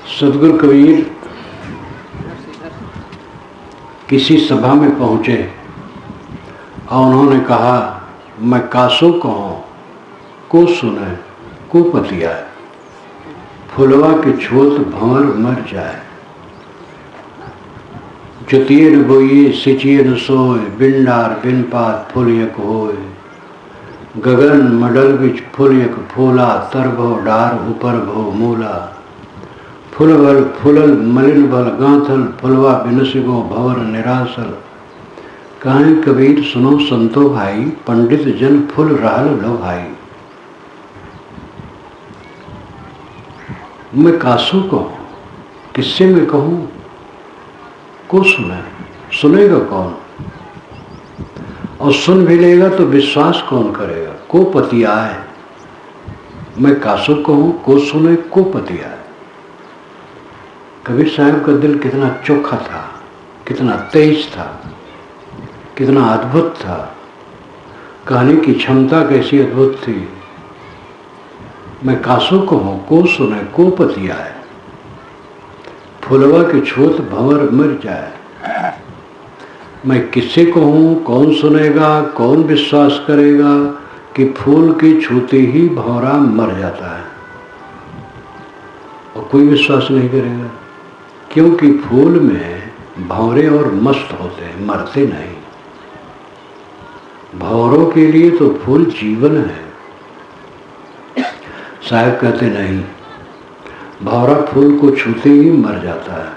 सदगुरु कबीर किसी सभा में पहुंचे और उन्होंने कहा, मैं कासो कहूँ को सुने को पतियाए, फुलवा के छूत भंवर मर जाए। जुतिए न बोइए सिचिए न सोए, बिन डार बिन पात फुल यक होए। गगन मडल बिच फुल यक फूला, तर भो डार ऊपर भो मूला। फुल बल फुलल मलिन बल गांथल, फुलवा बिनसिगो भंवर निरासल। कहें कबीर सुनो संतो भाई, पंडित जन फुल रहल लो भाई। मैं कासो कहूँ, किससे मैं कहूँ को सुने, सुनेगा कौन? और सुन भी लेगा तो विश्वास कौन करेगा? को पतियाए, मैं कासो कहूँ को सुने को पतियाए। कबीर साहब का दिल कितना चोखा था, कितना तेज था, कितना अद्भुत था। कहने की क्षमता कैसी अद्भुत थी। मैं कासो कहूँ को सुने को पतियाए, फुलवा के छूत भंवर मर जाए। मैं किससे कहूँ, कौन सुनेगा, कौन विश्वास करेगा कि फूल के छूते ही भंवरा मर जाता है। और कोई विश्वास नहीं करेगा, क्योंकि फूल में भंवरे और मस्त होते हैं, मरते नहीं। भंवरों के लिए तो फूल जीवन है। साहब कहते नहीं, भंवरा फूल को छूते ही मर जाता है।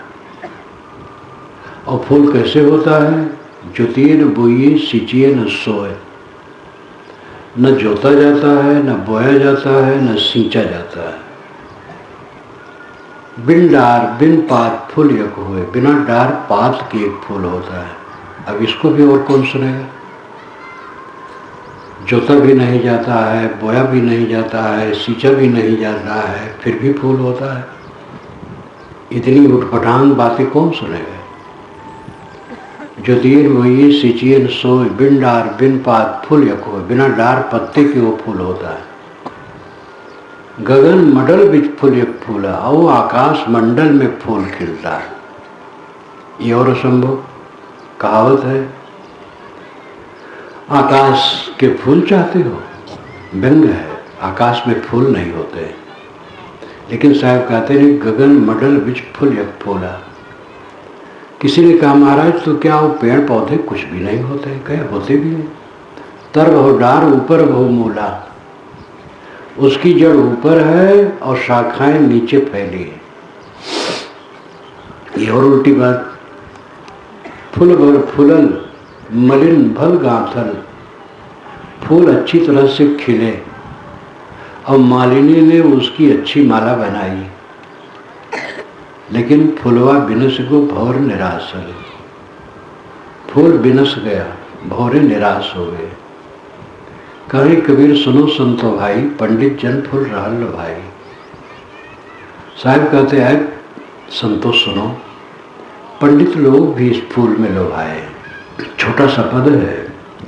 और फूल कैसे होता है? जुतिए न बोइए सिंचिए न सोए। न जोता जाता है, न बोया जाता है, न सींचा जाता है। बिन डार बिन पात फूल यक हुए, बिना डार पात के एक फूल होता है। अब इसको भी और कौन सुनेगा? जोता भी नहीं जाता है, बोया भी नहीं जाता है, सींचा भी नहीं जाता है, फिर भी फूल होता है। इतनी उठपटांग बातें कौन सुनेगा? जुतिए न बोइए सिंचिए न सोए, बिन डार बिन पात फूल यक हुए, बिना डार पत्ते के वो फूल होता है। गगन मंडल बिच फूल यक फूला, और आकाश मंडल में फूल खिलता है। ये और असंभव कहावत है। आकाश के फूल चाहते हो? व्यंग है, आकाश में फूल नहीं होते। लेकिन साहब कहते हैं गगन मंडल बिच फूल यक फूला। किसी ने कहा, महाराज तो क्या वो पेड़ पौधे कुछ भी नहीं होते? कहे होते भी नहीं। तर भो डार ऊपर भो मूला, उसकी जड़ ऊपर है और शाखाएं नीचे फैली है। ये और उल्टी बात। फूल भर फूलल मलिन भल गांथल, फूल अच्छी तरह से खिले और मालिनी ने उसकी अच्छी माला बनाई, लेकिन फुलवा बिनस को भौर निराश है। फूल बिनस गया, भौरे निराश हो गए। कहे कबीर सुनो संतो भाई, पंडित जन फूल रहल लो भाई। साहब कहते हैं संतो सुनो, पंडित लोग भी इस फूल में लोभाए। छोटा सा पद है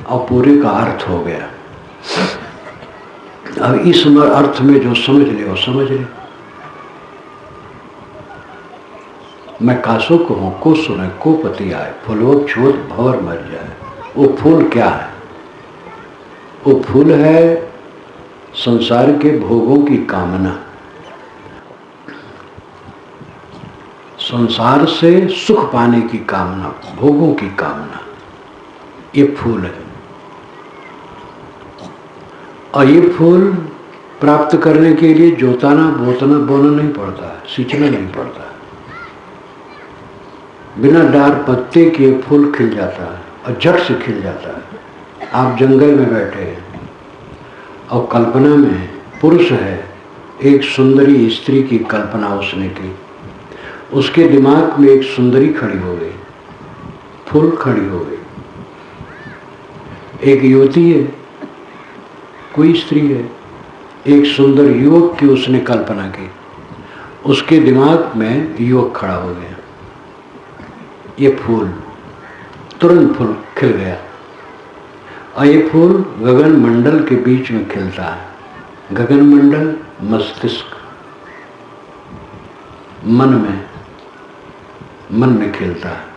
और पूरे का अर्थ हो गया। अब इस अर्थ में जो समझ ले वो समझ ले। मैं कासो कहूँ को सुने को पतियाए, फुलवा छूत भंवर मर जाए। वो फूल क्या है? वो फूल है संसार के भोगों की कामना, संसार से सुख पाने की कामना, भोगों की कामना। ये फूल है। और ये फूल प्राप्त करने के लिए जोताना बोना नहीं पड़ता है, सींचना नहीं पड़ता है। बिना डार पत्ते के फूल खिल जाता है और झट से खिल जाता है। आप जंगल में बैठे हैं और कल्पना में पुरुष है, एक सुंदरी स्त्री की कल्पना उसने की। उसके दिमाग में एक सुंदरी खड़ी हो गई, फूल खड़ी हो गई। एक युवती है, कोई स्त्री है, एक सुंदर युवक की उसने कल्पना की। उसके दिमाग में युवक खड़ा हो गया। ये फूल तुरंत फूल खिल गया। और ये फूल गगन मंडल के बीच में खिलता है। गगन मंडल मस्तिष्क, मन में खिलता है।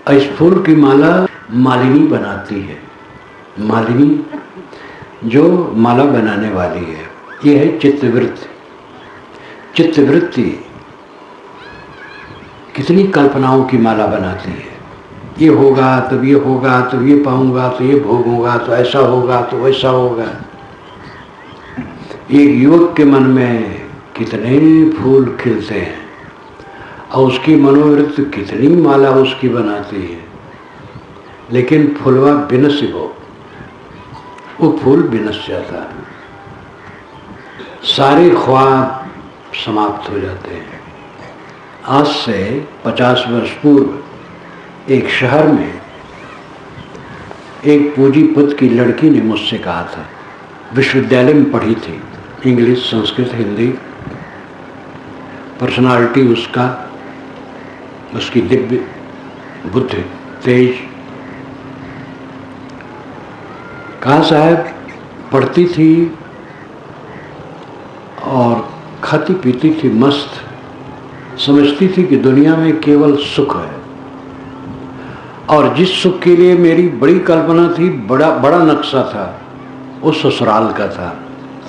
इस फूल की माला मालिनी बनाती है। मालिनी जो माला बनाने वाली है, ये है चित्तवृत्ति। चित्तवृत्ति कितनी कल्पनाओं की माला बनाती है। ये होगा तब ये होगा, तब ये पाऊंगा, तो ये भोग होगा, तो ऐसा होगा, तो वैसा होगा। एक युवक के मन में कितने फूल खिलते हैं और उसकी मनोवृत्ति कितनी माला उसकी बनाती है, लेकिन फूलवा बिनसिबो, वो फूल बिनस जाता है। सारे ख्वाब समाप्त हो जाते हैं। आज से 50 वर्ष पूर्व एक शहर में एक पूंजीपति की लड़की ने मुझसे कहा था, विश्वविद्यालय में पढ़ी थी, इंग्लिश, संस्कृत, हिंदी, पर्सनालिटी उसकी दिव्य बुद्धि, तेज। कहा साहब पढ़ती थी और खाती पीती थी मस्त, समझती थी कि दुनिया में केवल सुख है, और जिस सुख के लिए मेरी बड़ी कल्पना थी, बड़ा नक्शा था, वो ससुराल का था।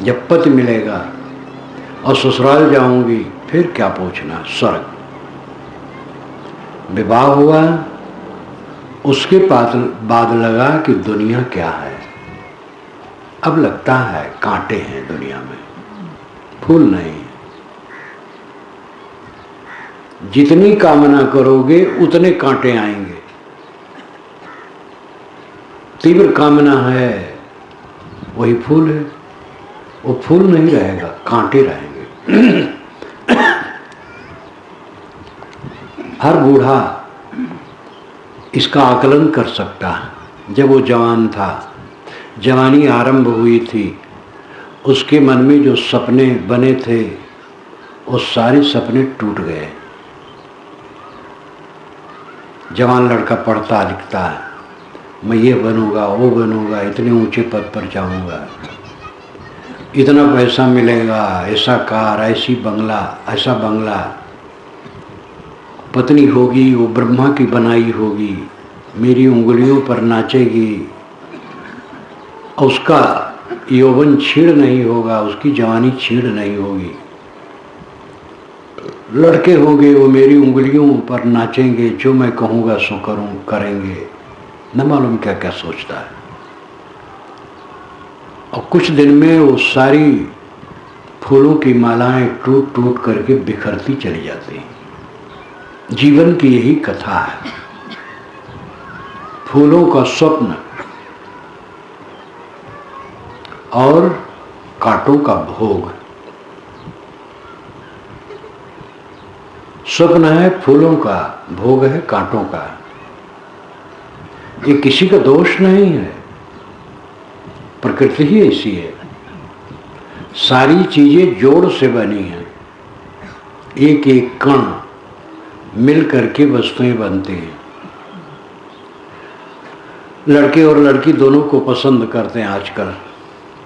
जब पति मिलेगा और ससुराल जाऊंगी फिर क्या पूछना, स्वर्ग। विवाह हुआ, उसके बाद लगा कि दुनिया क्या है। अब लगता है कांटे हैं दुनिया में, फूल नहीं। जितनी कामना करोगे उतने कांटे आएंगे। तीव्र कामना है वही फूल है, वो फूल नहीं रहेगा, कांटे रहेंगे। हर बूढ़ा इसका आकलन कर सकता है। जब वो जवान था, जवानी आरंभ हुई थी, उसके मन में जो सपने बने थे वो सारे सपने टूट गए। जवान लड़का पढ़ता लिखता है, मैं ये बनूंगा, वो बनूंगा, इतने ऊंचे पद पर जाऊंगा, इतना पैसा मिलेगा, ऐसा कार, ऐसी बंगला, ऐसा बंगला, पत्नी होगी वो ब्रह्मा की बनाई होगी, मेरी उंगलियों पर नाचेगी, उसका यौवन छीड़ नहीं होगा, उसकी जवानी छीड़ नहीं होगी। लड़के होंगे वो मेरी उंगलियों पर नाचेंगे, जो मैं कहूँगा सो करेंगे। न मालूम क्या क्या सोचता है। और कुछ दिन में वो सारी फूलों की मालाएं टूट टूट करके बिखरती चली जाती हैं। जीवन की यही कथा है। फूलों का स्वप्न और कांटों का भोग। स्वप्न है फूलों का, भोग है कांटों का। ये किसी का दोष नहीं है, प्रकृति ही ऐसी है। सारी चीजें जोड़ से बनी हैं, एक एक कण मिल करके वस्तुएं बनती हैं। लड़के और लड़की दोनों को पसंद करते हैं आजकल,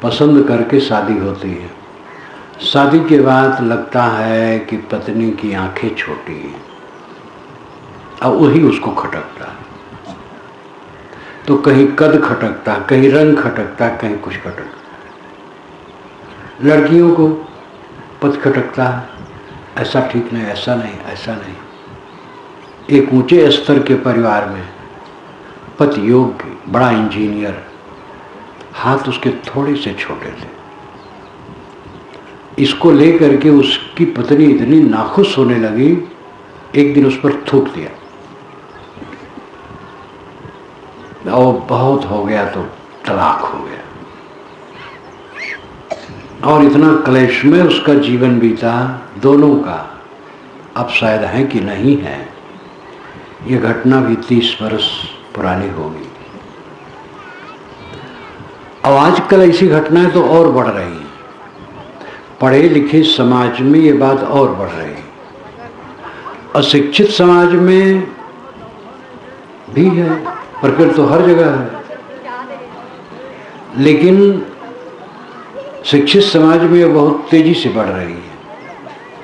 पसंद करके शादी होती है। शादी के बाद लगता है कि पत्नी की आंखें छोटी हैं, और वही उसको खटकता है। तो कहीं कद खटकता, कहीं रंग खटकता, कहीं कुछ खटकता। लड़कियों को पद खटकता है, ऐसा ठीक नहीं, ऐसा नहीं, ऐसा नहीं। एक ऊंचे स्तर के परिवार में पति योग्य, बड़ा इंजीनियर, हाथ उसके थोड़े से छोटे थे। इसको लेकर के उसकी पत्नी इतनी नाखुश होने लगी, एक दिन उस पर थूक दिया, और बहुत हो गया तो तलाक हो गया। और इतना क्लेश में उसका जीवन बीता दोनों का। अब शायद है कि नहीं है, ये घटना भी 30 वर्ष पुरानी होगी। अब आजकल ऐसी घटनाएं तो और बढ़ रही हैं। पढ़े लिखे समाज में ये बात और बढ़ रही है, अशिक्षित समाज में भी है। प्रकृति तो हर जगह है, लेकिन शिक्षित समाज में बहुत तेजी से बढ़ रही है।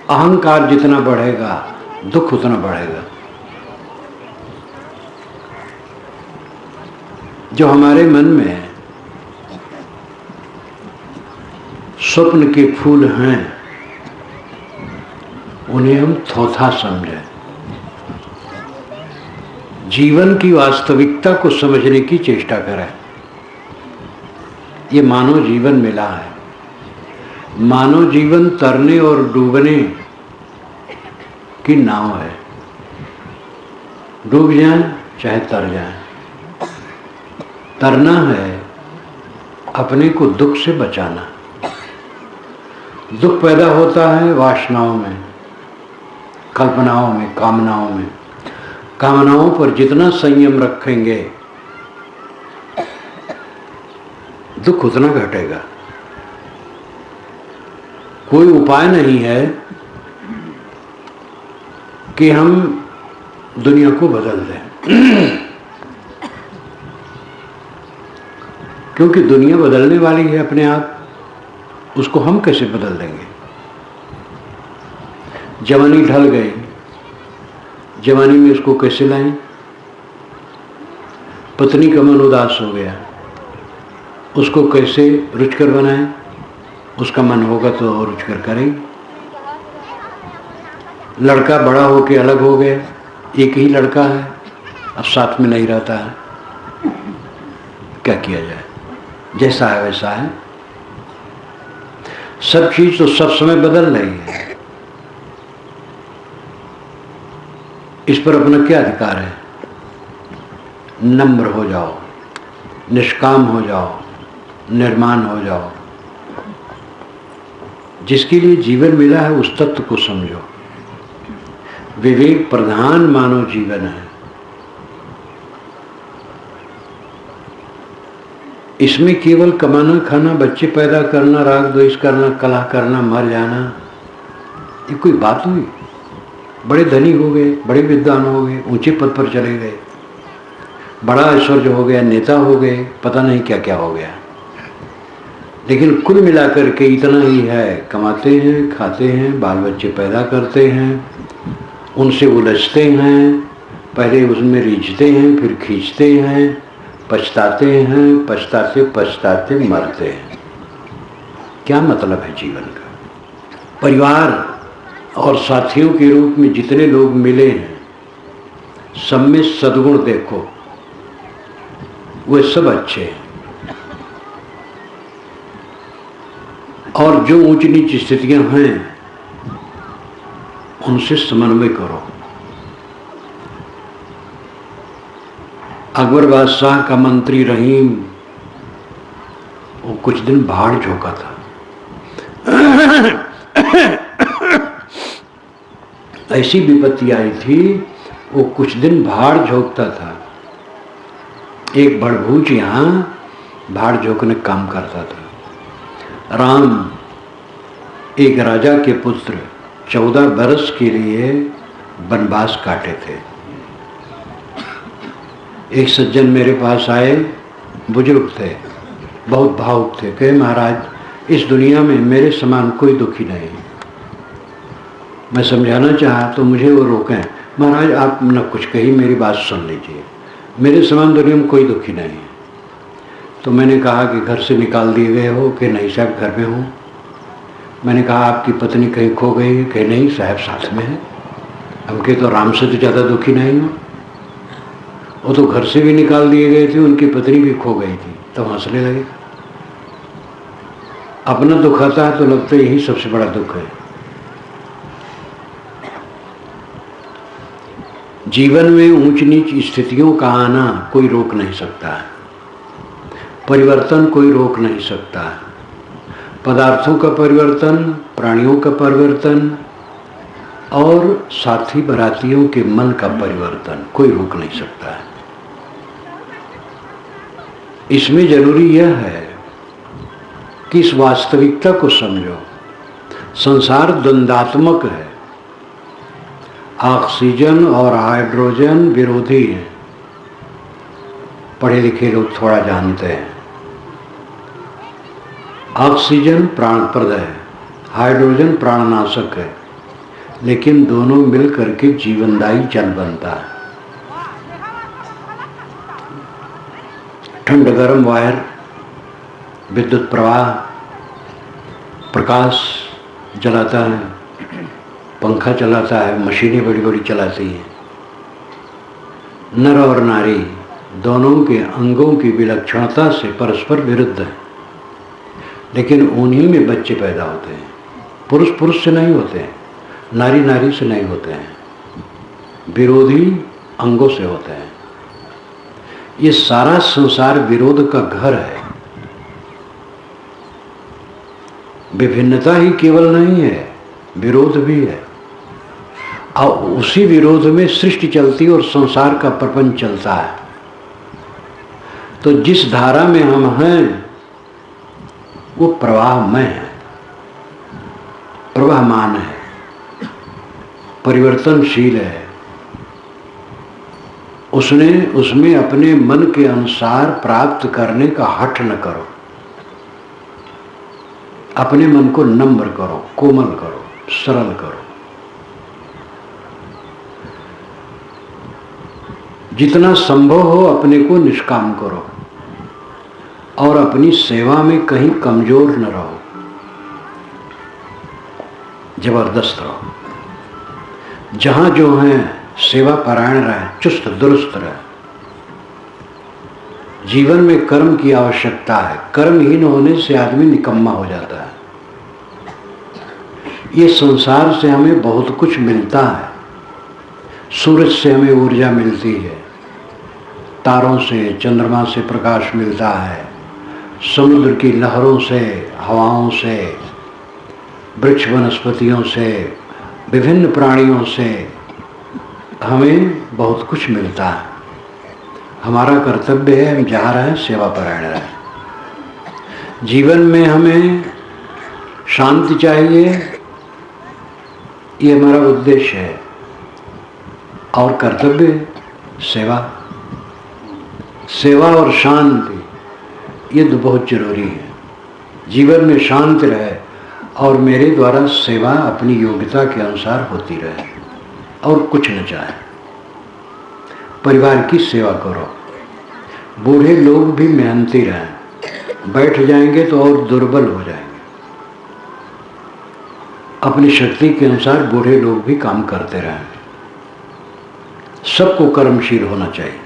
अहंकार जितना बढ़ेगा दुख उतना बढ़ेगा। जो हमारे मन में स्वप्न के फूल हैं उन्हें हम थोथा समझें। जीवन की वास्तविकता को समझने की चेष्टा करें। ये मानव जीवन मिला है। मानव जीवन तरने और डूबने की नाव है। डूब जाएं चाहे तर जाएं। तरना है अपने को दुख से बचाना। दुख पैदा होता है वासनाओं में, कल्पनाओं में, कामनाओं में। कामनाओं पर जितना संयम रखेंगे दुख उतना घटेगा। कोई उपाय नहीं है कि हम दुनिया को बदल दें, क्योंकि दुनिया बदलने वाली है अपने आप। उसको हम कैसे बदल देंगे? जवानी ढल गई, जवानी में उसको कैसे लाएं? पत्नी का मन उदास हो गया, उसको कैसे रुचकर बनाएं? उसका मन होगा तो रुचकर करेंगे। लड़का बड़ा होके अलग हो गया, एक ही लड़का है, अब साथ में नहीं रहता है, क्या किया जाए? जैसा है वैसा है। सब चीज तो सब समय बदल रही है। इस पर अपना क्या अधिकार है? नम्र हो जाओ, निष्काम हो जाओ, निर्माण हो जाओ। जिसके लिए जीवन मिला है उस तत्व को समझो। विवेक प्रधान मानव जीवन है। इसमें केवल कमाना, खाना, बच्चे पैदा करना, राग द्वेष करना, कलह करना, मर जाना, ये कोई बात हुई? बड़े धनी हो गए, बड़े विद्वान हो गए, ऊंचे पद पर चले गए, बड़ा ऐश्वर्य हो गया, नेता हो गए, पता नहीं क्या क्या हो गया। लेकिन कुल मिलाकर के इतना ही है, कमाते हैं, खाते हैं, बाल बच्चे पैदा करते हैं, उनसे उलझते हैं, पहले उसमें रीझते हैं, फिर खींचते हैं, पछताते हैं, पछताते पछताते मरते हैं। क्या मतलब है जीवन का? परिवार और साथियों के रूप में जितने लोग मिले हैं सब में सद्गुण देखो, वे सब अच्छे हैं। और जो ऊंच नीच स्थितियां हैं उनसे समन्वय करो। अकबर बादशाह का मंत्री रहीम वो कुछ दिन भाड़ झोंका था। ऐसी विपत्ति आई थी, वो कुछ दिन भाड़ झोंकता था। एक भड़भूज यहाँ भाड़ झोंकने काम करता था। राम एक राजा के पुत्र 14 बरस के लिए वनवास काटे थे। एक सज्जन मेरे पास आए, बुजुर्ग थे, बहुत भावुक थे, कहे महाराज इस दुनिया में मेरे समान कोई दुखी नहीं। मैं समझाना चाहा तो मुझे वो रोकें, महाराज आप न कुछ कही, मेरी बात सुन लीजिए, मेरे समान दुनिया में कोई दुखी नहीं है। तो मैंने कहा कि घर से निकाल दिए गए हो? कि नहीं साहब घर में हूँ। मैंने कहा आपकी पत्नी कहीं खो गई है? कि नहीं साहब साथ में है। हम कहे तो राम से तो ज़्यादा दुखी नहीं हो, वो तो घर से भी निकाल दिए गए थे, उनकी पत्नी भी खो गई थी। तो हंसने लगे। अपना दुख आता है तो लगता है यही सबसे बड़ा दुख है। जीवन में ऊंच नीच स्थितियों का आना कोई रोक नहीं सकता है, परिवर्तन कोई रोक नहीं सकता है। पदार्थों का परिवर्तन, प्राणियों का परिवर्तन और साथी बरातियों के मन का परिवर्तन कोई रोक नहीं सकता है। इसमें जरूरी यह है कि इस वास्तविकता को समझो। संसार द्वंद्वात्मक है। ऑक्सीजन और हाइड्रोजन विरोधी हैं। पढ़े लिखे लोग थोड़ा जानते हैं। ऑक्सीजन प्राणप्रद है, हाइड्रोजन प्राणनाशक है। लेकिन दोनों मिल करके जीवनदायी जल बनता है। ठंड गर्म वायर, विद्युत प्रवाह, प्रकाश जलाता है, पंखा चलाता है, मशीनें बड़ी बड़ी चलाती हैं। नर और नारी दोनों के अंगों की विलक्षणता से परस्पर विरुद्ध है, लेकिन उन्हीं में बच्चे पैदा होते हैं। पुरुष पुरुष से नहीं होते हैं, नारी नारी से नहीं होते हैं, विरोधी अंगों से होते हैं। ये सारा संसार विरोध का घर है। विभिन्नता ही केवल नहीं है, विरोध भी है, और उसी विरोध में सृष्टि चलती और संसार का प्रपंच चलता है। तो जिस धारा में हम हैं वो प्रवाहमय है, प्रवाहमान है, परिवर्तनशील है। उसमें अपने मन के अनुसार प्राप्त करने का हठ न करो। अपने मन को नम्र करो, कोमल करो, सरल करो। जितना संभव हो अपने को निष्काम करो और अपनी सेवा में कहीं कमजोर न रहो, जबरदस्त रहो। जहां जो है सेवा परायण रहे, चुस्त दुरुस्त रहे। जीवन में कर्म की आवश्यकता है, कर्महीन होने से आदमी निकम्मा हो जाता है। ये संसार से हमें बहुत कुछ मिलता है। सूरज से हमें ऊर्जा मिलती है, तारों से, चंद्रमा से प्रकाश मिलता है, समुद्र की लहरों से, हवाओं से, वृक्ष वनस्पतियों से, विभिन्न प्राणियों से हमें बहुत कुछ मिलता है। हमारा कर्तव्य है, हम जहाँ रहें सेवा परायण रहें। जीवन में हमें शांति चाहिए, ये हमारा उद्देश्य है, और कर्तव्य सेवा। सेवा और शांति ये तो बहुत जरूरी है। जीवन में शांति रहे और मेरे द्वारा सेवा अपनी योग्यता के अनुसार होती रहे, और कुछ न चाहे। परिवार की सेवा करो। बूढ़े लोग भी मेहनती रहें, बैठ जाएंगे तो और दुर्बल हो जाएंगे। अपनी शक्ति के अनुसार बूढ़े लोग भी काम करते रहें। सबको कर्मशील होना चाहिए।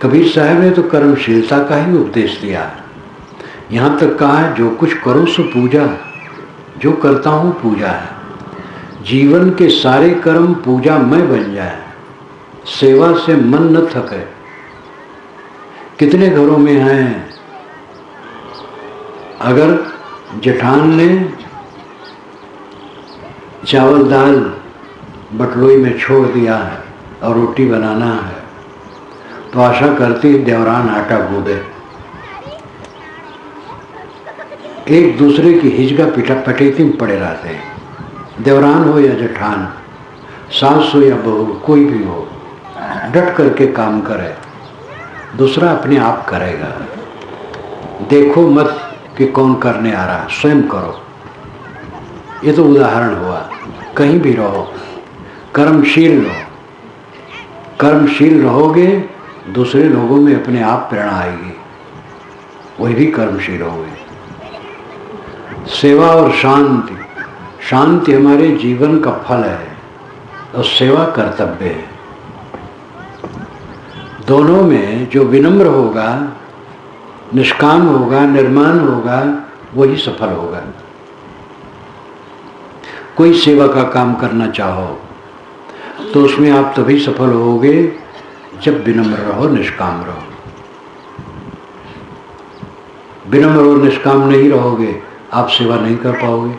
कबीर साहब ने तो कर्मशीलता का ही उपदेश दिया है। यहाँ तक कहा है, जो कुछ करो सो पूजा, जो करता हूँ पूजा है। जीवन के सारे कर्म पूजा में बन जाए, सेवा से मन न थके। कितने घरों में हैं, अगर जेठान ने चावल दाल बटलोई में छोड़ दिया है और रोटी बनाना है, तो आशा करती देवरान आटा गूंदे। एक दूसरे की हिजगा पटेती में पड़े रहते हैं। देवरान हो या जेठान, सास हो या बहू, कोई भी हो, डट करके काम करे, दूसरा अपने आप करेगा। देखो मत कि कौन करने आ रहा, स्वयं करो। ये तो उदाहरण हुआ। कहीं भी रहो, कर्मशील रहो। कर्मशील रहोगे, दूसरे लोगों में अपने आप प्रेरणा आएगी, वही भी कर्मशील होंगे। सेवा और शांति, शांति हमारे जीवन का फल है और सेवा कर्तव्य है। दोनों में जो विनम्र होगा, निष्काम होगा, निर्माण होगा, वही सफल होगा। कोई सेवा का काम करना चाहो तो उसमें आप तभी सफल होगे जब विनम्र रहो, निष्काम रहो। विनम्र और निष्काम नहीं रहोगे, आप सेवा नहीं कर पाओगे।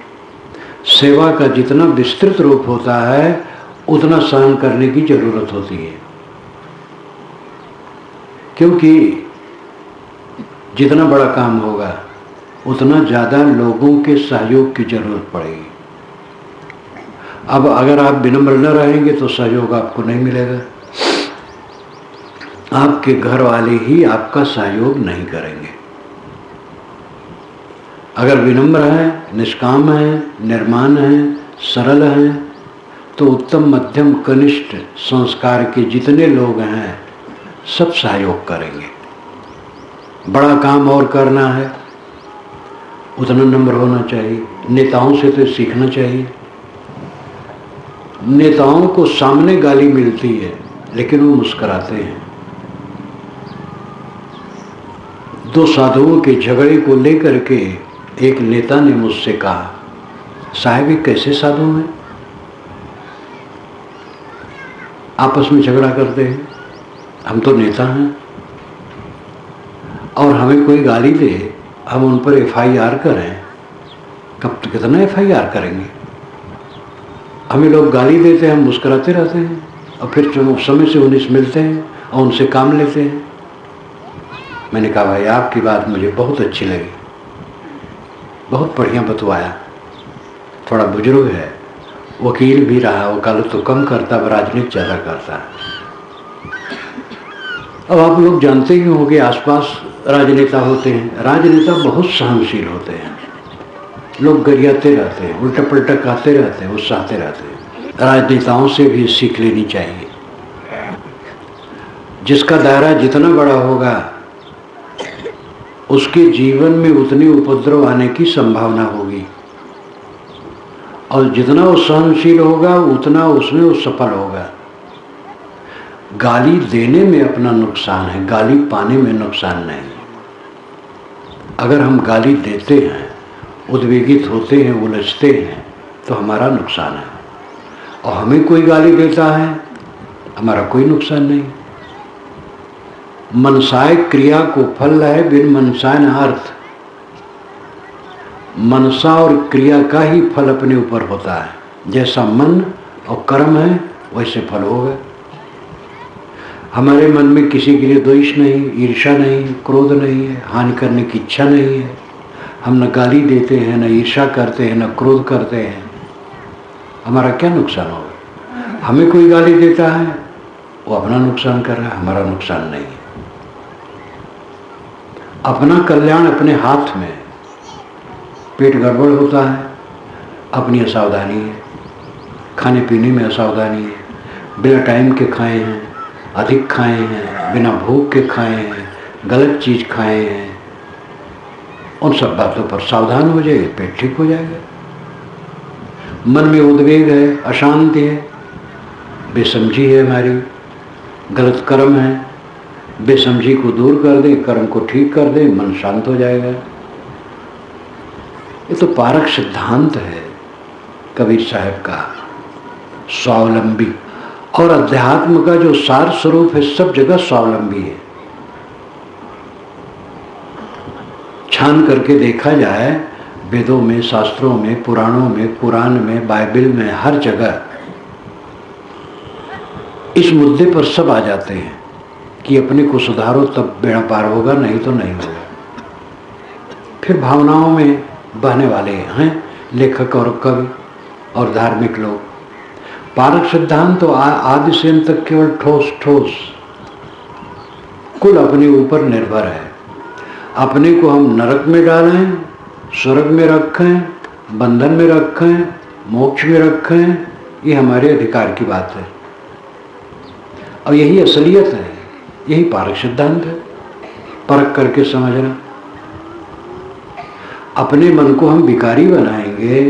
सेवा का जितना विस्तृत रूप होता है उतना सहन करने की जरूरत होती है, क्योंकि जितना बड़ा काम होगा उतना ज़्यादा लोगों के सहयोग की जरूरत पड़ेगी। अब अगर आप विनम्र न रहेंगे तो सहयोग आपको नहीं मिलेगा। आपके घर वाले ही आपका सहयोग नहीं करेंगे। अगर विनम्र है, निष्काम है, निर्माण है, सरल हैं तो उत्तम मध्यम कनिष्ठ संस्कार के जितने लोग हैं सब सहयोग करेंगे। बड़ा काम और करना है, उतना नम्र होना चाहिए। नेताओं से तो सीखना चाहिए। नेताओं को सामने गाली मिलती है लेकिन वो मुस्कुराते हैं। दो साधुओं के झगड़े को लेकर के एक नेता ने मुझसे कहा, साहब ये कैसे साधु हैं, आपस में झगड़ा करते हैं, हम तो नेता हैं और हमें कोई गाली दे हम उन पर FIR करें, कब तक कितना FIR करेंगे। हमें लोग गाली देते हैं, हम मुस्कुराते रहते हैं और फिर समय से 19 मिलते हैं और उनसे काम लेते हैं। मैंने कहा भाई आपकी बात मुझे बहुत अच्छी लगी, बहुत बढ़िया बतवाया। थोड़ा बुजुर्ग है, वकील भी रहा, वकालत तो कम करता पर राजनीति ज़्यादा करता है। अब आप लोग जानते ही होंगे आसपास राजनेता होते हैं, राजनेता बहुत सहनशील होते हैं, लोग गरियाते रहते हैं, उल्टा पलटा कहते रहते हैं, उत्साहते रहते हैं। राजनेताओं से भी सीख लेनी चाहिए। जिसका दायरा जितना बड़ा होगा उसके जीवन में उतनी उपद्रव आने की संभावना होगी और जितना वो सहनशील होगा उतना उसमें वो सफल होगा। गाली देने में अपना नुकसान है, गाली पाने में नुकसान नहीं। अगर हम गाली देते हैं, उद्वेगित होते हैं, उलझते हैं तो हमारा नुकसान है और हमें कोई गाली देता है हमारा कोई नुकसान नहीं। मनसाय क्रिया को फल है, बिन मनसाय न अर्थ। मनसा और क्रिया का ही फल अपने ऊपर होता है। जैसा मन और कर्म है वैसे फल होगा। हमारे मन में किसी के लिए द्वेष नहीं, ईर्ष्या नहीं, क्रोध नहीं है, हानि करने की इच्छा नहीं है। हम न गाली देते हैं, न ईर्ष्या करते हैं, न क्रोध करते हैं। हमारा क्या नुकसान होगा। हमें कोई गाली देता है वो अपना नुकसान कर रहा है, हमारा नुकसान नहीं है। अपना कल्याण अपने हाथ में। पेट गड़बड़ होता है, अपनी असावधानी है। खाने पीने में असावधानी है, बिना टाइम के खाए हैं, अधिक खाए हैं, बिना भूख के खाए हैं, गलत चीज़ खाए हैं, उन सब बातों पर सावधान हो जाइए, पेट ठीक हो जाएगा। मन में उद्वेग है, अशांति है, बेसमझी है, हमारी गलत कर्म है, बेसमझी को दूर कर दे, कर्म को ठीक कर दे, मन शांत हो जाएगा। ये तो पारक सिद्धांत है कबीर साहब का, स्वावलंबी। और अध्यात्म का जो सार स्वरूप है सब जगह स्वावलंबी है। छान करके देखा जाए, वेदों में, शास्त्रों में, पुराणों में, कुरान में, बाइबल में, हर जगह इस मुद्दे पर सब आ जाते हैं कि अपने को सुधारो तब बेड़ा पार होगा, नहीं तो नहीं होगा। फिर भावनाओं में बहने वाले हैं लेखक और कवि और धार्मिक लोग। पारक सिद्धांत तो आदि से अंत तक केवल ठोस ठोस कुल अपने ऊपर निर्भर है। अपने को हम नरक में डालें, स्वर्ग में रखें, बंधन में रखें, मोक्ष में रखें, ये हमारे अधिकार की बात है और यही असलियत है, यही पारक सिद्धांत है। परख करके समझना। अपने मन को हम विकारी बनाएंगे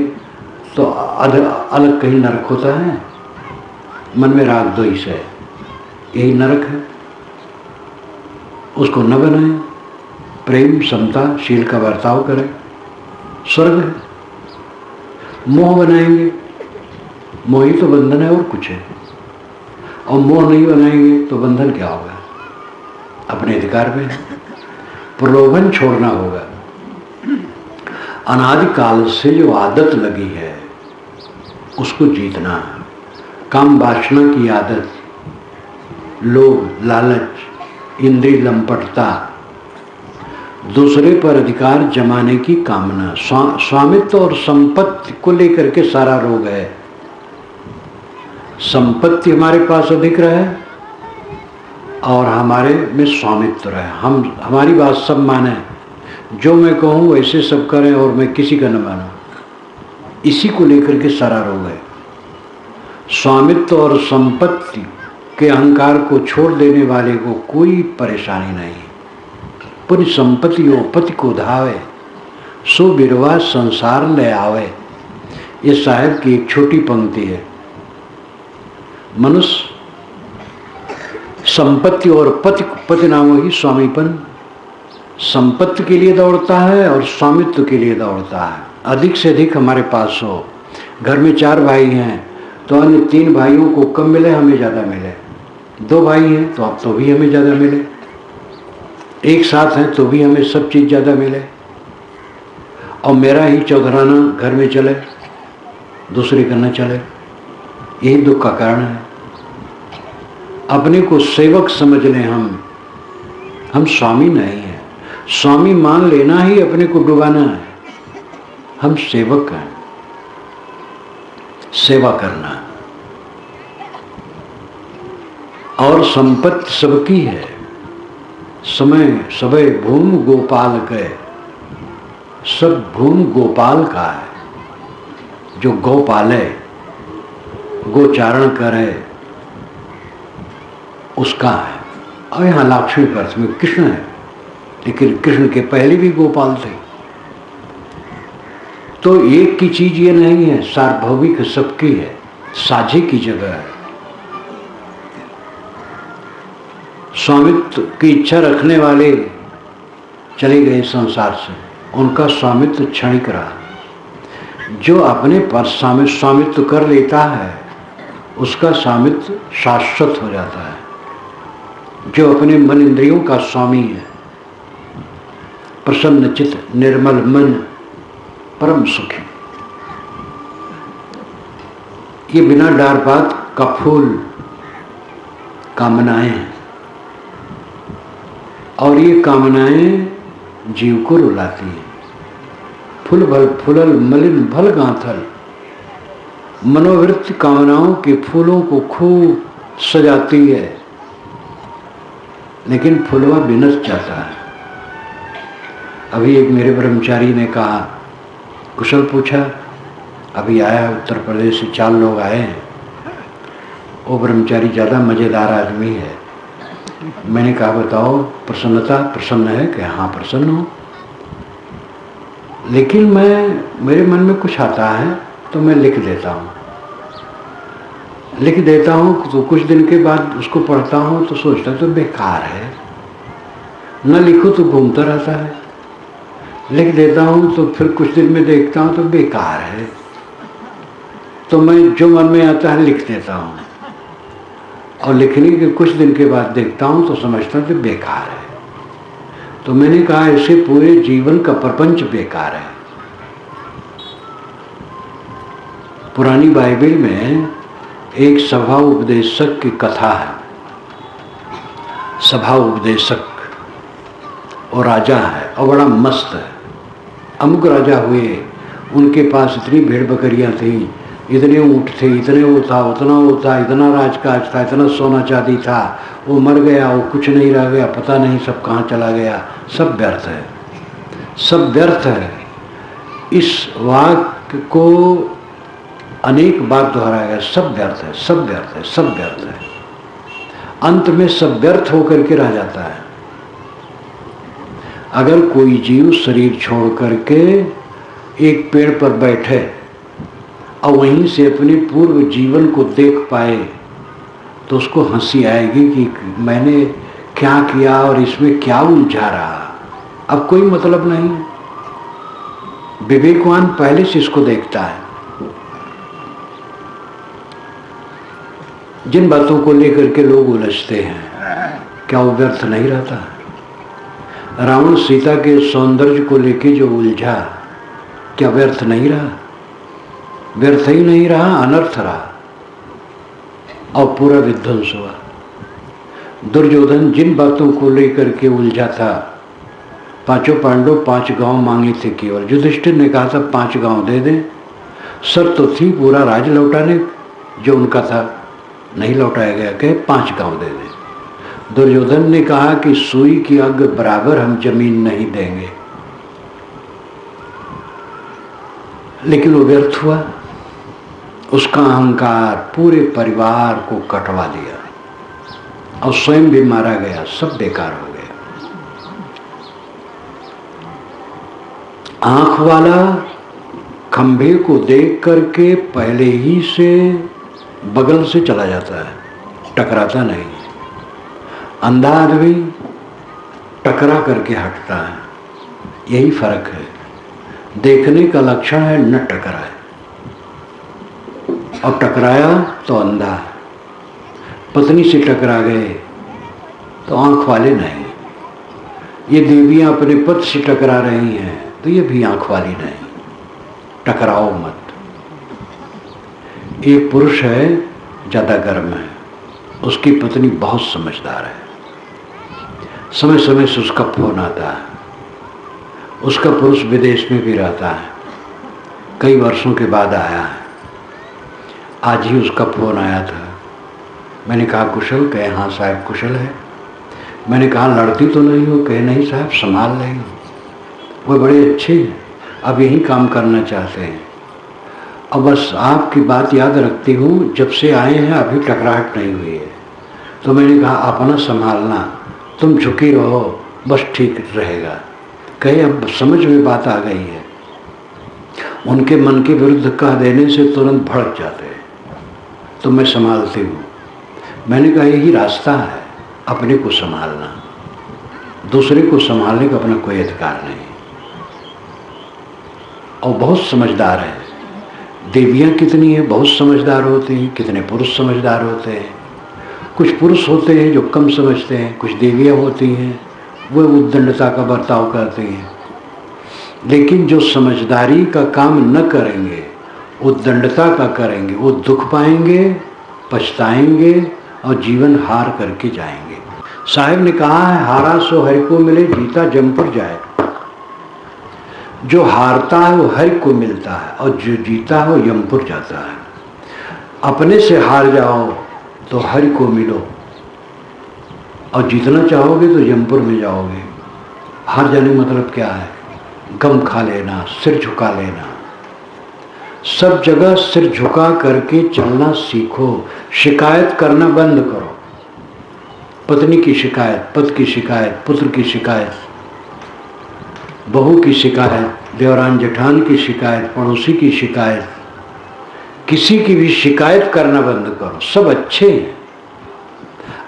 तो अलग कहीं नरक होता है। मन में राग द्वेष है, यही नरक है, उसको न बनाएं। प्रेम, समता, शील का बर्ताव करें, स्वर्ग है। मोह बनाएंगे, मोह ही तो बंधन है और कुछ है। और मोह नहीं बनाएंगे तो बंधन क्या होगा, अपने अधिकार में है। प्रलोभन छोड़ना होगा। अनादिकाल से जो आदत लगी है उसको जीतना। काम वासना की आदत, लोभ, लालच, इंद्रिय लंपटता, दूसरे पर अधिकार जमाने की कामना, स्वामित्व और संपत्ति को लेकर के सारा रोग है। संपत्ति हमारे पास अधिक रहे और हमारे में स्वामित्व रहे, हमारी बात सब माने, जो मैं कहूँ वैसे सब करें और मैं किसी का न मानूं। इसी को लेकर के सारा रोग है। स्वामित्व और संपत्ति के अहंकार को छोड़ देने वाले को कोई परेशानी नहीं। पूरी संपत्ति उपति को धावे, सो बिरवा संसार ले आवे। ये साहब की एक छोटी पंक्ति है। मनुष्य संपत्ति और पति नामों ही स्वामीपन, संपत्ति के लिए दौड़ता है और स्वामित्व के लिए दौड़ता है। अधिक से अधिक हमारे पास हो। घर में 4 भाई हैं तो अन्य 3 भाइयों को कम मिले, हमें ज़्यादा मिले। 2 भाई हैं तो अब तो भी हमें ज़्यादा मिले। एक साथ हैं तो भी हमें सब चीज़ ज़्यादा मिले। और मेरा ही चौधराना घर में चले, दूसरे का न चले। यही दुख का कारण है। अपने को सेवक समझ लें हम स्वामी नहीं हैं। स्वामी मान लेना ही अपने को डुबाना है। हम सेवक हैं, सेवा करना। और संपत्ति सबकी है। समय सबे भूम गोपाल के, सब भूम गोपाल का है। जो गौ पाले, गोचारण करे, उसका है। और यहाँ लक्ष्मी पर्थ में कृष्ण है, लेकिन कृष्ण के पहले भी गोपाल थे। तो एक की चीज ये नहीं है, सार्वभौमिक सबकी है, साझे की जगह है। स्वामित्व की इच्छा रखने वाले चले गए संसार से, उनका स्वामित्व क्षणिक रहा। जो अपने पर स्वामित्व कर लेता है, उसका स्वामित्व शाश्वत हो जाता है। जो अपने मन इंद्रियों का स्वामी है, प्रसन्न चित्त, निर्मल मन, परम सुखी। ये बिना डार पात का फूल कामनाएं हैं, और ये कामनाएं जीव को रुलाती हैं। फुल भल फुलल मलिन भल गांथल, मनोवृत्ति कामनाओं के फूलों को खूब सजाती है, लेकिन फुलवा बिनस जाता है। अभी एक मेरे ब्रह्मचारी ने कहा, कुशल पूछा, अभी आया उत्तर प्रदेश से 4 लोग आए हैं। वो ब्रह्मचारी ज़्यादा मज़ेदार आदमी है। मैंने कहा बताओ प्रसन्न है? कि हाँ प्रसन्न हूँ, लेकिन मेरे मन में कुछ आता है तो मैं लिख देता हूँ तो कुछ दिन के बाद उसको पढ़ता हूँ तो सोचता तो बेकार है, न लिखो तो घूमता रहता है। लिख देता हूँ तो फिर कुछ दिन में देखता हूँ तो बेकार है, तो मैं जो मन में आता है लिख देता हूँ, और लिखने के कुछ दिन के बाद देखता हूँ तो समझता हूँ कि बेकार है। तो मैंने कहा ऐसे पूरे जीवन का प्रपंच बेकार है। पुरानी बाइबल में एक सभा उपदेशक की कथा है। सभा उपदेशक और राजा है और बड़ा मस्त है। अमुक राजा हुए, उनके पास इतनी भेड़ बकरियां थी, इतने ऊँट थे, इतने वो था, उतना वो था, इतना राजकाज था, इतना सोना चांदी था। वो मर गया, वो कुछ नहीं रह गया, पता नहीं सब कहाँ चला गया। सब व्यर्थ है, सब व्यर्थ है। इस वाक्य को अनेक बार दोहराया गया, सब व्यर्थ है, सब व्यर्थ है, सब व्यर्थ है। अंत में सब व्यर्थ होकर के रह जाता है। अगर कोई जीव शरीर छोड़ करके एक पेड़ पर बैठे और वहीं से अपने पूर्व जीवन को देख पाए तो उसको हंसी आएगी कि मैंने क्या किया और इसमें क्या उलझा रहा। अब कोई मतलब नहीं। विवेकवान पहले से इसको देखता है। जिन बातों को लेकर के लोग उलझते हैं, क्या वो व्यर्थ नहीं रहता? रावण सीता के सौंदर्य को लेके जो उलझा, क्या व्यर्थ नहीं रहा? व्यर्थ ही नहीं रहा, अनर्थ रहा और पूरा विध्वंस हुआ। दुर्योधन जिन बातों को लेकर के उलझा था, 5 पांडव 5 गांव मांगे थे केवल। युधिष्ठिर ने कहा था 5 गांव दे दें, शर्त तो थी पूरा राज लौटाने जो उनका था, नहीं लौटाया गया, कहे 5 गांव दे दें। दुर्योधन ने कहा कि सुई की अग बराबर हम जमीन नहीं देंगे। लेकिन वो व्यर्थ हुआ। उसका अहंकार पूरे परिवार को कटवा दिया और स्वयं भी मारा गया, सब बेकार हो गया। आंख वाला खंभे को देख करके पहले ही से बगल से चला जाता है, टकराता नहीं। अंधा आदमी टकरा करके हटता है। यही फर्क है। देखने का लक्षण है न टकराए, और टकराया तो अंधा है। पत्नी से टकरा गए तो आंख वाले नहीं। ये देवियां अपने पति से टकरा रही हैं तो ये भी आंख वाली नहीं। टकराओ मत। एक पुरुष है, ज्यादा गर्म है, उसकी पत्नी बहुत समझदार है। समय समय से उसका फोन आता है। उसका पुरुष विदेश में भी रहता है, कई वर्षों के बाद आया है। आज ही उसका फोन आया था। मैंने कहा कुशल? कहे हाँ साहब कुशल है। मैंने कहा लड़ती तो नहीं हो? कहे नहीं साहब संभाल रही हूँ। वो बड़े अच्छे हैं, अब यही काम करना चाहते हैं। अब बस आपकी बात याद रखती हूँ, जब से आए हैं अभी टकराहट नहीं हुई है। तो मैंने कहा अपना संभालना, तुम झुकी रहो, बस ठीक रहेगा। कहे अब समझ में बात आ गई है। उनके मन के विरुद्ध कह देने से तुरंत भड़क जाते हैं, तो मैं संभालती हूँ। मैंने कहा यही रास्ता है, अपने को संभालना, दूसरे को संभालने का अपना कोई अधिकार नहीं। और बहुत समझदार है। देवियाँ कितनी है, बहुत समझदार होती हैं। कितने पुरुष समझदार होते हैं। कुछ पुरुष होते हैं जो कम समझते हैं, कुछ देवियाँ होती हैं वो उद्दंडता का बर्ताव करती हैं। लेकिन जो समझदारी का काम न करेंगे, उद्दंडता का करेंगे, वो दुख पाएंगे, पछताएंगे और जीवन हार करके जाएंगे। साहिब ने कहा है हारा सो हरि को मिले, जीता जमपुर जाए। जो हारता है वो हरि को मिलता है और जो जीता है वो यमपुर जाता है। अपने से हार जाओ तो हरि को मिलो, और जीतना चाहोगे तो यमपुर में जाओगे। हार जाने मतलब क्या है? गम खा लेना, सिर झुका लेना। सब जगह सिर झुका करके चलना सीखो। शिकायत करना बंद करो। पत्नी की शिकायत, पति की शिकायत, पुत्र की शिकायत, बहू की शिकायत, देवरान जेठान की शिकायत, पड़ोसी की शिकायत, किसी की भी शिकायत करना बंद करो। सब अच्छे हैं।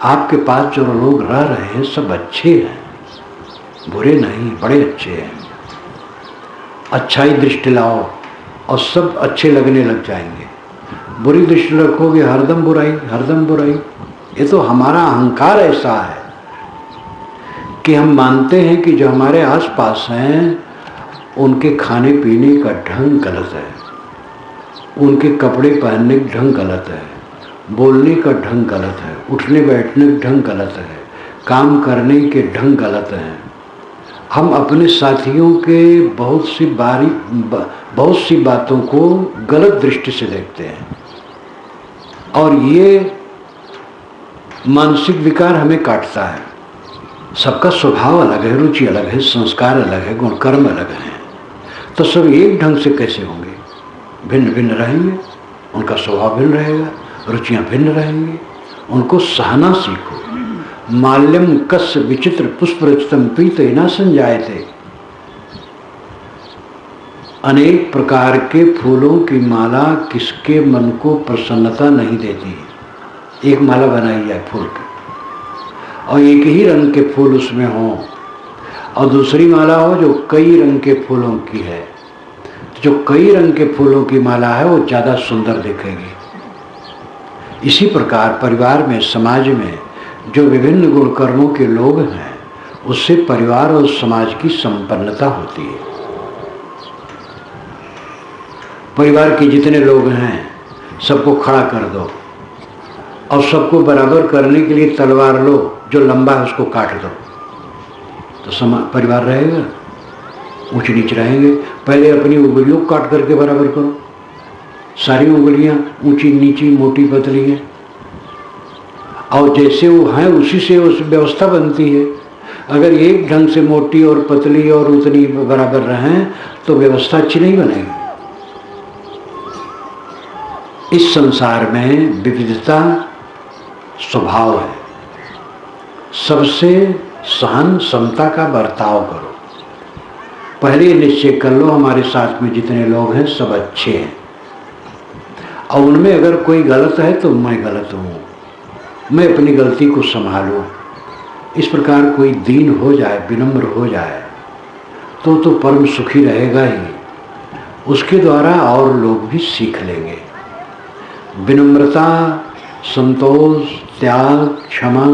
आपके पास जो लोग रह रहे हैं सब अच्छे हैं, बुरे नहीं, बड़े अच्छे हैं। अच्छाई दृष्टि लाओ और सब अच्छे लगने लग जाएंगे। बुरी दृष्टि रखोगे हरदम बुराई, हरदम बुराई। ये तो हमारा अहंकार ऐसा है कि हम मानते हैं कि जो हमारे आसपास हैं उनके खाने पीने का ढंग गलत है, उनके कपड़े पहनने का ढंग गलत है, बोलने का ढंग गलत है, उठने बैठने का ढंग गलत है, काम करने के ढंग गलत हैं। हम अपने साथियों के बहुत सी बातों को गलत दृष्टि से देखते हैं, और ये मानसिक विकार हमें काटता है। सबका स्वभाव अलग है, रुचि अलग है, संस्कार अलग है, गुण कर्म अलग हैं। तो सब एक ढंग से कैसे होंगे? भिन्न भिन्न रहेंगे, उनका स्वभाव भिन्न रहेगा, रुचियां भिन्न रहेंगी। उनको सहना सीखो। माल्यम कस्य विचित्र पुष्प रचितम पीत न संजायते। अनेक प्रकार के फूलों की माला किसके मन को प्रसन्नता नहीं देती। एक माला बनाई जाए फूल की और एक ही रंग के फूल उसमें हो, और दूसरी माला हो जो कई रंग के फूलों की है। जो कई रंग के फूलों की माला है वो ज़्यादा सुंदर दिखेगी। इसी प्रकार परिवार में, समाज में जो विभिन्न गुण कर्मों के लोग हैं उससे परिवार और समाज की संपन्नता होती है। परिवार के जितने लोग हैं सबको खड़ा कर दो और सबको बराबर करने के लिए तलवार लो, जो लंबा है उसको काट दो, तो परिवार रहेगा? ऊंच नीच रहेंगे। पहले अपनी उंगलियों को काट करके बराबर करो। सारी उंगलियां ऊंची नीची मोटी पतली हैं, और जैसे वो हैं उसी से उस व्यवस्था बनती है। अगर एक ढंग से मोटी और पतली और उतनी बराबर रहें तो व्यवस्था अच्छी नहीं बनेगी। इस संसार में विविधता स्वभाव है। सबसे सहन समता का बर्ताव करो। पहले निश्चय कर लो हमारे साथ में जितने लोग हैं सब अच्छे हैं, और उनमें अगर कोई गलत है तो मैं गलत हूँ, मैं अपनी गलती को संभालूं। इस प्रकार कोई दीन हो जाए, विनम्र हो जाए तो परम सुखी रहेगा ही। उसके द्वारा और लोग भी सीख लेंगे। विनम्रता, संतोष, त्याग, क्षमा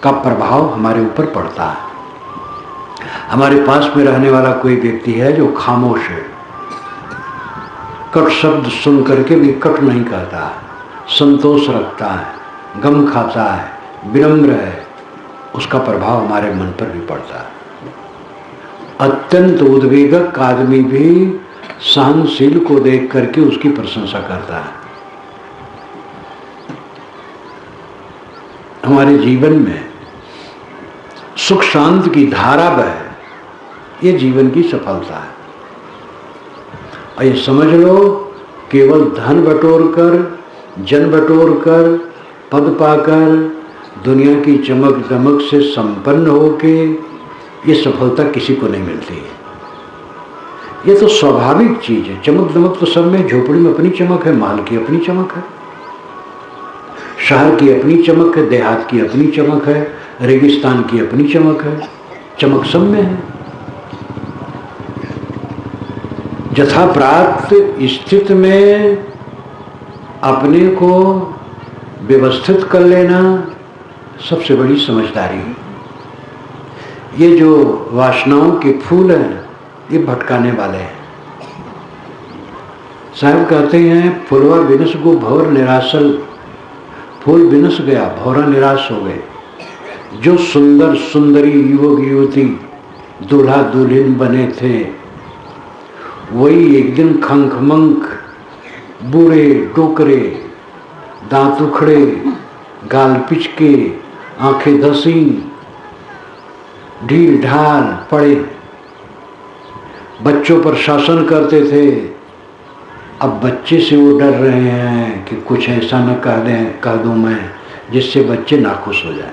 का प्रभाव हमारे ऊपर पड़ता है। हमारे पास में रहने वाला कोई व्यक्ति है जो खामोश है, कट शब्द सुन करके भी कट नहीं कहता, संतोष रखता है, गम खाता है, विनम्र है, उसका प्रभाव हमारे मन पर भी पड़ता है। अत्यंत उद्वेगक आदमी भी सहनशील को देख करके उसकी प्रशंसा करता है। हमारे जीवन में सुख शांति की धारा बहे, ये जीवन की सफलता है। और ये समझ लो, केवल धन बटोर कर, जन बटोर कर, पद पाकर, दुनिया की चमक दमक से संपन्न होके ये सफलता किसी को नहीं मिलती है। ये तो स्वाभाविक चीज है। चमक दमक तो सब में, झोपड़ी में अपनी चमक है, माल की अपनी चमक है, शहर की अपनी चमक है, देहात की अपनी चमक है, रेगिस्तान की अपनी चमक है, चमक सब में है। यथा प्राप्त स्थिति में अपने को व्यवस्थित कर लेना सबसे बड़ी समझदारी है। ये जो वासनाओं के फूल हैं ये भटकाने वाले हैं। साहब कहते हैं, फुलवा विनस गो भौर निरासल, फूल विनस गया, भौरा निराश हो गए। जो सुंदर सुंदरी युवक युवती दूल्हा दुल्हन बने थे, वही एक दिन खंखमंख, बूढ़े डोकरे, दांत उखड़े, गाल पिचके, आंखें धसी, ढील ढाल पड़े। बच्चों पर शासन करते थे, अब बच्चे से वो डर रहे हैं कि कुछ ऐसा न कह दूं मैं जिससे बच्चे नाखुश हो जाए।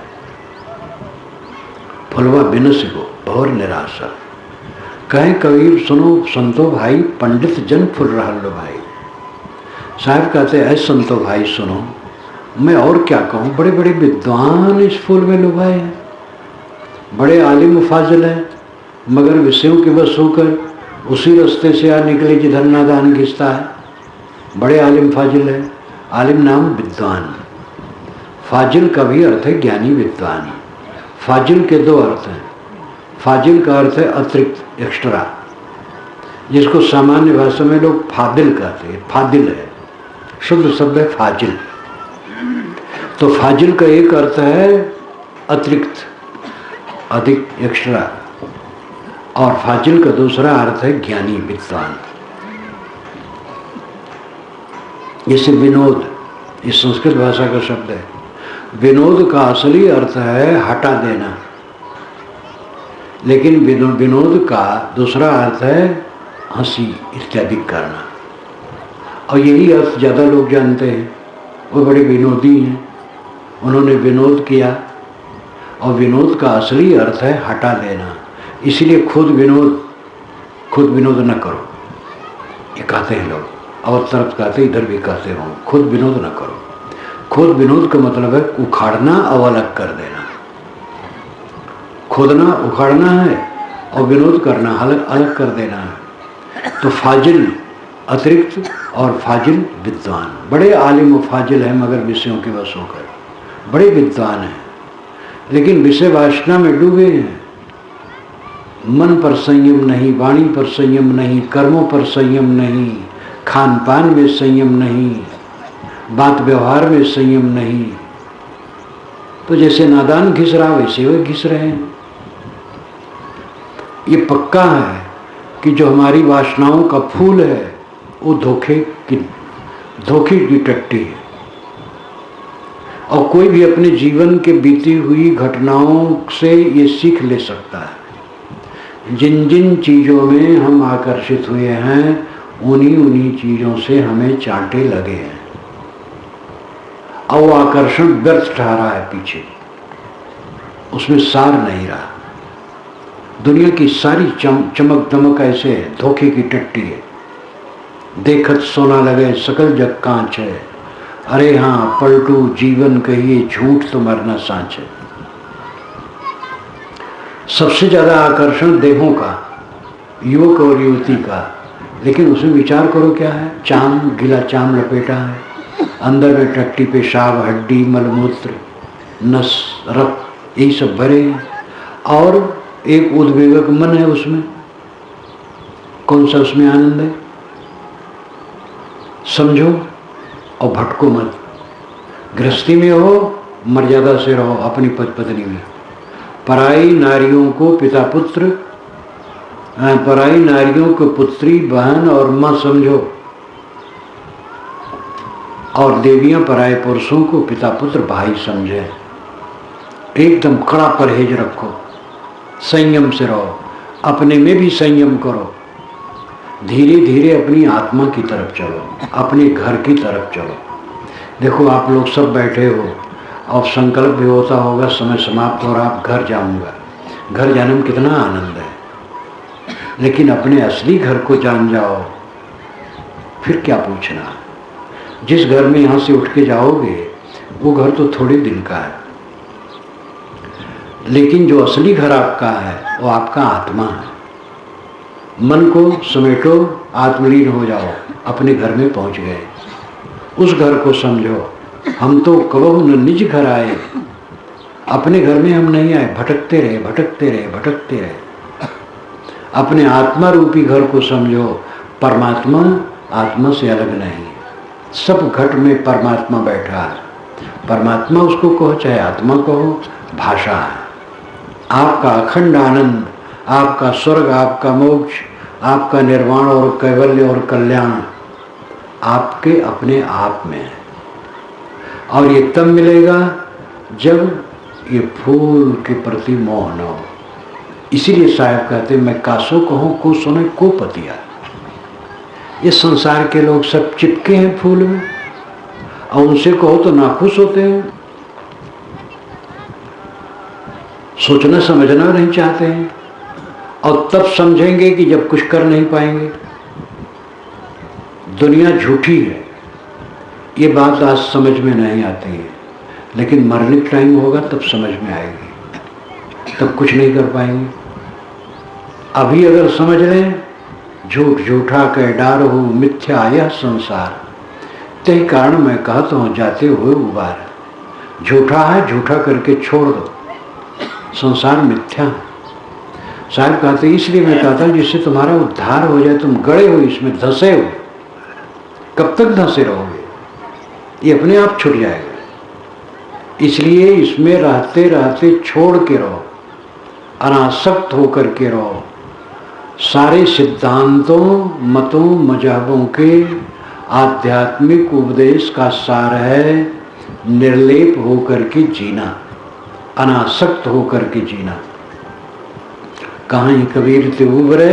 फुलवा बिनस गो भौर निराशा। कहें कबीर सुनो संतो भाई, पंडित जन फुल रहल लो भाई। साहब कहते हैं, संतो भाई सुनो, मैं और क्या कहूँ, बड़े बड़े विद्वान इस फूल में लुभाए हैं, बड़े आलिम फाजिल हैं, मगर विषयों के बस होकर उसी रास्ते से आ निकले जिधर नादान घिसता है। बड़े आलिम फाजिल है। आलिम नाम विद्वान, फाजिल का भी अर्थ है ज्ञानी विद्वान। फाजिल के दो अर्थ हैं। फाजिल का अर्थ है अतिरिक्त, एक्स्ट्रा, जिसको सामान्य भाषा में लोग फादिल कहते हैं। फादिल है, शुद्ध शब्द है फाजिल। तो फाजिल का एक अर्थ है अतिरिक्त, अधिक, एक्स्ट्रा, और फाजिल का दूसरा अर्थ है ज्ञानी विद्वान। जैसे विनोद, ये संस्कृत भाषा का शब्द है। विनोद का असली अर्थ है हटा देना, लेकिन विनोद का दूसरा अर्थ है हंसी इत्यादि करना, और यही अर्थ ज़्यादा लोग जानते हैं। वो बड़े विनोदी हैं, उन्होंने विनोद किया, और विनोद का असली अर्थ है हटा देना। इसीलिए खुद विनोद न करो, ये कहते हैं लोग, और तरफ कहते, इधर भी कहते हो, खुद विनोद न करो। खुद विनोद का मतलब है उखाड़ना और अलग कर देना। खोदना उखाड़ना है और विनोद करना अलग अलग कर देना है। तो फाजिल अतिरिक्त और फाजिल विद्वान। बड़े आलिम फाजिल हैं मगर विषयों के वश होकर, बड़े विद्वान हैं लेकिन विषय वासना में डूबे हैं। मन पर संयम नहीं, वाणी पर संयम नहीं, कर्मों पर संयम नहीं, खान पान में संयम नहीं, बात व्यवहार में संयम नहीं। तो जैसे नादान घिस रहा वैसे वे घिस रहे हैं। ये पक्का है कि जो हमारी वासनाओं का फूल है वो धोखे की टट्टी है। और कोई भी अपने जीवन के बीती हुई घटनाओं से ये सीख ले सकता है। जिन जिन चीज़ों में हम आकर्षित हुए हैं उन्हीं उन्हीं चीजों से हमें चांटे लगे हैं और वो आकर्षण व्यर्थ ठहरा है पीछे, उसमें सार नहीं रहा। दुनिया की सारी चमक दमक ऐसे है, धोखे की टट्टी है। देखत सोना लगे सकल जग कांच है, अरे हाँ पलटू जीवन कहिए झूठ तो मरना सांच है। सबसे ज्यादा आकर्षण देहों का, युवक और युवती का, लेकिन उसमें विचार करो क्या है? चाम, गीला चाम लपेटा है, अंदर में टट्टी पेशाब हड्डी मलमूत्र नस रक्त यही सब भरे हैं, और एक उद्वेगक मन है उसमें। कौन सा उसमें आनंद है? समझो और भटको मत। गृहस्थी में हो मर्यादा से रहो, अपनी पत्नी में। पराई नारियों को पिता पुत्र, पराई नारियों को पुत्री बहन और मां समझो, और देवियां पराए पुरुषों को पिता पुत्र भाई समझे। एकदम कड़ा परहेज रखो, संयम से रहो, अपने में भी संयम करो। धीरे धीरे अपनी आत्मा की तरफ चलो, अपने घर की तरफ चलो। देखो आप लोग सब बैठे हो और संकल्प भी होता होगा समय समाप्त हो रहा, आप घर जाऊंगा। घर जाने में कितना आनंद है, लेकिन अपने असली घर को जान जाओ, फिर क्या पूछना। जिस घर में यहाँ से उठ के जाओगे वो घर तो थोड़े दिन का है, लेकिन जो असली घर आपका है वो आपका आत्मा है। मन को समेटो, आत्मलीन हो जाओ, अपने घर में पहुंच गए। उस घर को समझो। हम तो कबहू न निज घर आए, अपने घर में हम नहीं आए, भटकते रहे भटकते रहे भटकते रहे। अपने आत्मा रूपी घर को समझो। परमात्मा आत्मा से अलग नहीं, सब घट में परमात्मा बैठा है। परमात्मा उसको कहो चाहे आत्मा कहो, भाषा है। आपका अखंड आनंद, आपका स्वर्ग, आपका मोक्ष, आपका निर्वाण और कैवल्य और कल्याण आपके अपने आप में है। और ये तब मिलेगा जब ये फूल के प्रति मोह न हो। इसीलिए साहब कहते मैं कासो कहूँ को सुने को पतिया। ये संसार के लोग सब चिपके हैं फूल में, और उनसे कहो तो नाखुश होते हैं, सोचना समझना नहीं चाहते हैं, और तब समझेंगे कि जब कुछ कर नहीं पाएंगे। दुनिया झूठी है, ये बात आज समझ में नहीं आती है, लेकिन मरने का टाइम होगा तब समझ में आएगी, तब कुछ नहीं कर पाएंगे। अभी अगर समझ लें झूठ झूठा कह डार हो मिथ्या यह संसार, तही कारण मैं कहता हूँ जाते हुए उबार। झूठा है, झूठा करके छोड़ दो, संसार मिथ्या है। साहब कहते इसलिए मैं कहता हूँ जिससे तुम्हारा उद्धार हो जाए। तुम गड़े हो इसमें, धंसे हो, कब तक धंसे रहोगे? ये अपने आप छूट जाएगा। इसलिए इसमें रहते रहते छोड़ के रहो, अनासक्त होकर के रहो। सारे सिद्धांतों मतों मजहबों के आध्यात्मिक उपदेश का सार है निर्लेप होकर के जीना, अनासक्त होकर के जीना। कहीं कबीर ते उबरे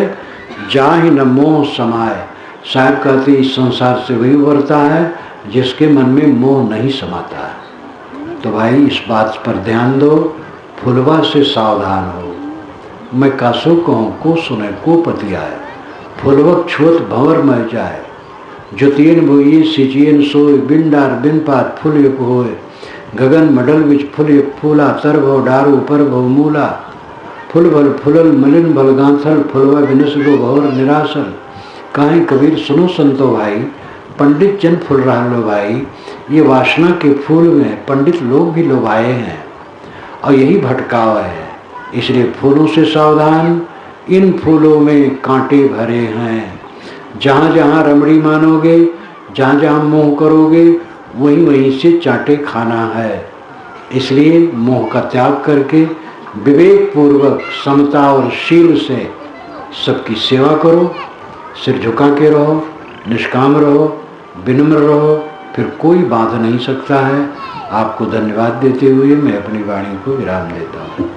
जाहि न मोह समाए। साहब कहते इस संसार से वही उबरता है जिसके मन में मोह नहीं समाता है। तो भाई इस बात पर ध्यान दो, फुलवा से सावधान हो। मैं कासो कहूँ को सुने को पति आए, फुलवक छुअत भंवर मह जाए। जुतियन बोइए सिचियन सोए, बिन डार बिन पात फुल युग होए। गगन मडल विच फुल युग फूला, तर भव डारू पर भव मूला। फुल भल फुलल मलिन भल गांथल, फुलवा बिनस गो भवर निरासल। काहे कबीर सुनो संतो भाई, पंडित जन फूल रहा लो भाई। ये वासना के फूल में पंडित लोग भी लोभाए हैं, और यही भटकाव है। इसलिए फूलों से सावधान, इन फूलों में कांटे भरे हैं। जहाँ जहाँ रमणी मानोगे, जहाँ जहाँ मोह करोगे, वहीं वहीं से चाटे खाना है। इसलिए मोह का त्याग करके विवेक पूर्वक समता और शील से सबकी सेवा करो। सिर झुका के रहो, निष्काम रहो, विनम्र रहो, फिर कोई बांध नहीं सकता है। आपको धन्यवाद देते हुए मैं अपनी वाणी को विराम देता हूँ।